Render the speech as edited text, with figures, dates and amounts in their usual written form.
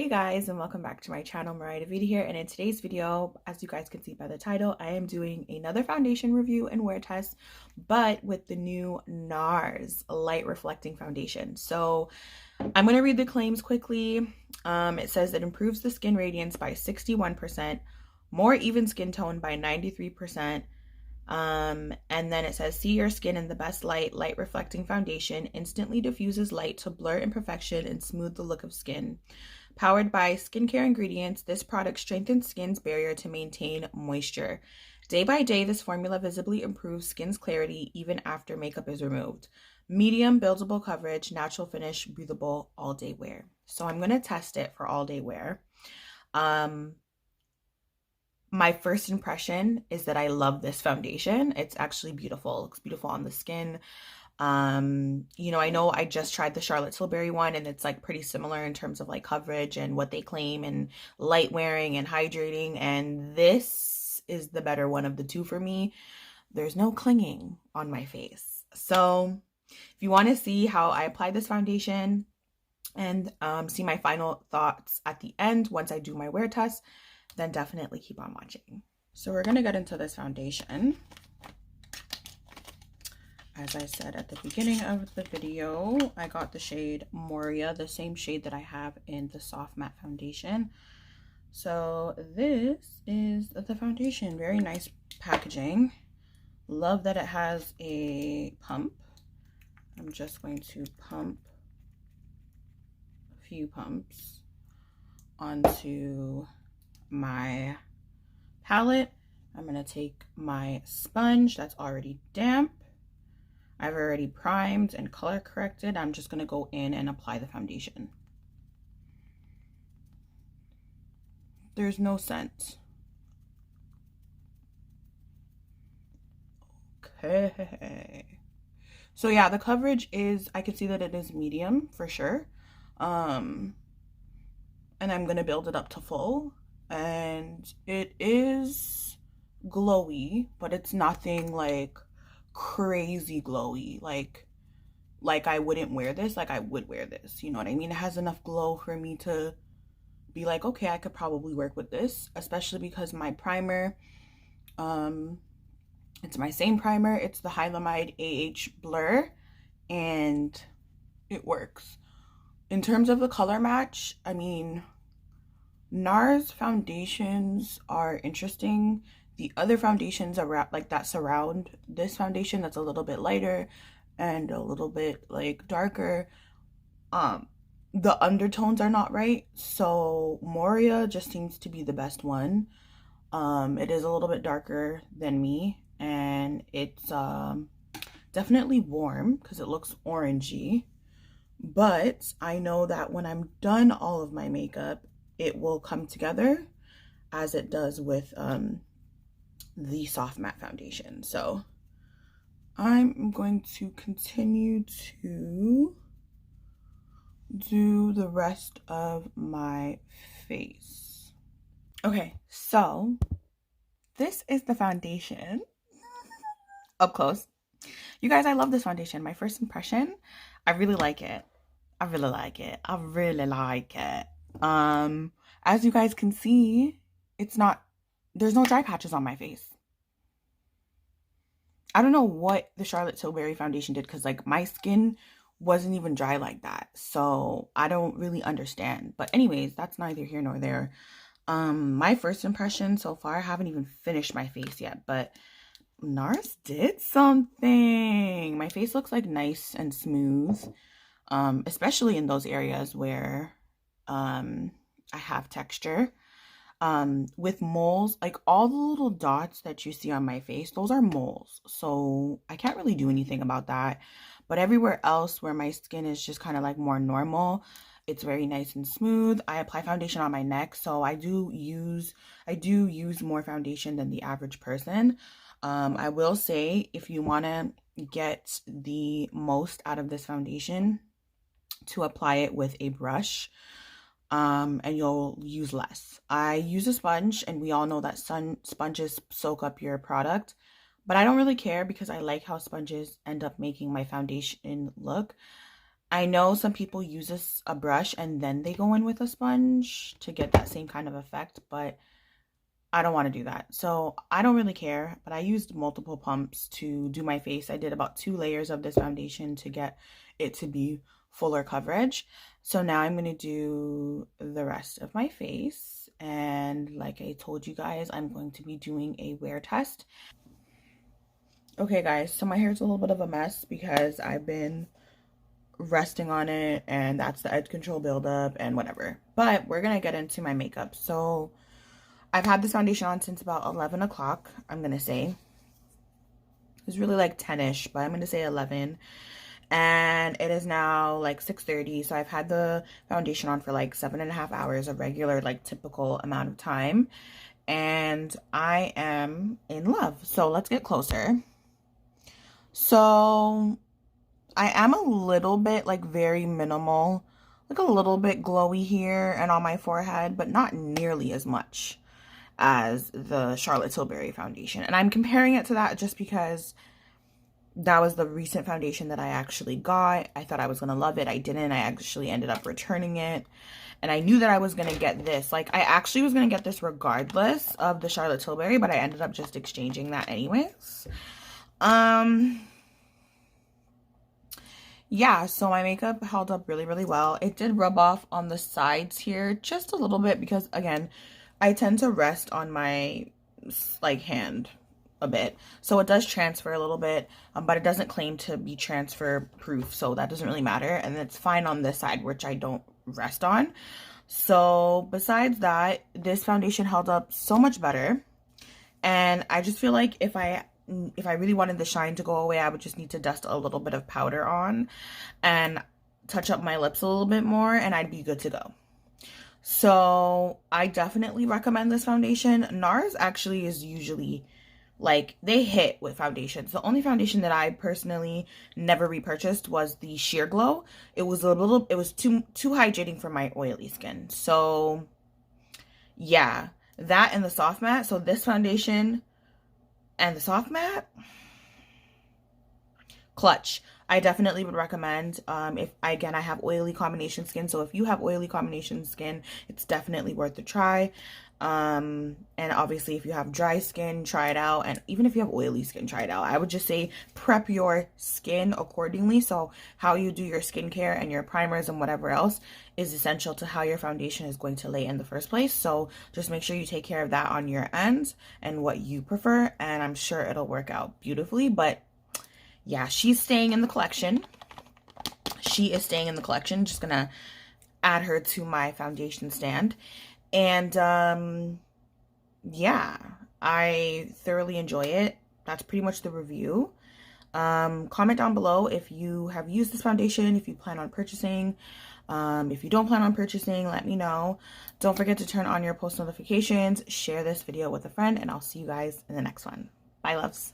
you guys, and welcome back to my channel. Moorea here, and in today's video, as you guys can see by the title, I am doing another foundation review and wear test, but with the new Nars light reflecting foundation. So I'm going to read the claims quickly. It says it improves the skin radiance by 61%, more even skin tone by 93%. And then it says, see your skin in the best light. Light reflecting foundation instantly diffuses light to blur imperfection and smooth the look of skin. Powered by skincare ingredients, this product strengthens skin's barrier to maintain moisture. Day by day, this formula visibly improves skin's clarity even after makeup is removed. Medium buildable coverage, natural finish, breathable, all day wear. So I'm going to test it for all day wear. My first impression is that I love this foundation. It's actually beautiful. It looks beautiful on the skin. I know I just tried the Charlotte Tilbury one, and it's like pretty similar in terms of like coverage and what they claim and light wearing and hydrating, and this is the better one of the two for me. There's no clinging on my face. So if you want to see how I apply this foundation and see my final thoughts at the end once I do my wear test, then definitely keep on watching. So we're gonna get into this foundation. As I said at the beginning of the video, I got the shade Moorea, the same shade that I have in the soft matte foundation. So this is the foundation. Very nice packaging. Love that it has a pump. I'm just going to pump a few pumps onto my palette. I'm going to take my sponge that's already damp. I've already primed and color corrected. I'm just going to go in and apply the foundation. There's no scent. Okay. So yeah, the coverage is, I can see that it is medium for sure. And I'm going to build it up to full. And it is glowy, but it's nothing like crazy glowy, like I wouldn't wear this, like I would wear this, you know what I mean? It has enough glow for me to be like, okay, I could probably work with this, especially because my primer, it's my same primer. It's the Hylamide AH Blur, and it works. In terms of the color match, I mean, Nars foundations are interesting. The other foundations around, like that surround this foundation, that's a little bit lighter and a little bit like darker, the undertones are not right. So Moorea just seems to be the best one. It is a little bit darker than me, and it's definitely warm because it looks orangey. But I know that when I'm done all of my makeup, it will come together as it does with the soft matte foundation. So I'm going to continue to do the rest of my face. Okay, so this is the foundation up close. You guys, I love this foundation. My first impression, I really like it. I really like it. I really like it. As you guys can see, there's no dry patches on my face. I don't know what the Charlotte Tilbury foundation did, because like my skin wasn't even dry like that. So I don't really understand. But anyways, that's neither here nor there. My first impression so far, I haven't even finished my face yet, but Nars did something. My face looks like nice and smooth, especially in those areas where I have texture. With moles, like all the little dots that you see on my face, those are moles. So I can't really do anything about that. But everywhere else where my skin is just kind of like more normal, it's very nice and smooth. I apply foundation on my neck, so I do use more foundation than the average person. I will say, if you want to get the most out of this foundation, to apply it with a brush, and you'll use less. I use a sponge, and we all know that sponges soak up your product, but I don't really care because I like how sponges end up making my foundation look. I know some people use a brush and then they go in with a sponge to get that same kind of effect, but I don't want to do that. So I don't really care, but I used multiple pumps to do my face. I did about 2 layers of this foundation to get it to be fuller coverage. So now I'm going to do the rest of my face. And like I told you guys, I'm going to be doing a wear test. Okay guys, so my hair's a little bit of a mess because I've been resting on it, and that's the edge control buildup and whatever. But we're gonna get into my makeup. So I've had this foundation on since about 11 o'clock, I'm gonna say. It's really like 10-ish, but I'm gonna say 11. And it is now like 6:30, so I've had the foundation on for like 7.5 hours, a regular like typical amount of time. And I am in love. So let's get closer. So I am a little bit like very minimal, like a little bit glowy here and on my forehead, but not nearly as much as the Charlotte Tilbury foundation. And I'm comparing it to that just because that was the recent foundation that I actually got. I thought I was going to love it. I didn't. I actually ended up returning it. And I knew that I was going to get this. Like, I actually was going to get this regardless of the Charlotte Tilbury, but I ended up just exchanging that anyways. Yeah, so my makeup held up really, really well. It did rub off on the sides here just a little bit because, again, I tend to rest on my, like, hand a bit. So it does transfer a little bit, but it doesn't claim to be transfer proof, so that doesn't really matter. And it's fine on this side, which I don't rest on. So besides that, this foundation held up so much better. And I just feel like if I really wanted the shine to go away, I would just need to dust a little bit of powder on and touch up my lips a little bit more, and I'd be good to go. So I definitely recommend this foundation. Nars actually is usually, like, they hit with foundations. The only foundation that I personally never repurchased was the Sheer Glow. It was too hydrating for my oily skin. So yeah, that and the soft matte. So this foundation and the soft matte, clutch. I definitely would recommend. If again, I have oily combination skin, so if you have oily combination skin, it's definitely worth a try. And obviously if you have dry skin, try it out. And even if you have oily skin, try it out. I would just say prep your skin accordingly. So how you do your skincare and your primers and whatever else is essential to how your foundation is going to lay in the first place. So just make sure you take care of that on your end and what you prefer, and I'm sure it'll work out beautifully. But yeah, she's staying in the collection. She is staying in the collection. Just gonna add her to my foundation stand. And yeah, I thoroughly enjoy it. That's pretty much the review. Comment down below if you have used this foundation, if you plan on purchasing. If you don't plan on purchasing, let me know. Don't forget to turn on your post notifications, share this video with a friend, and I'll see you guys in the next one. Bye, loves.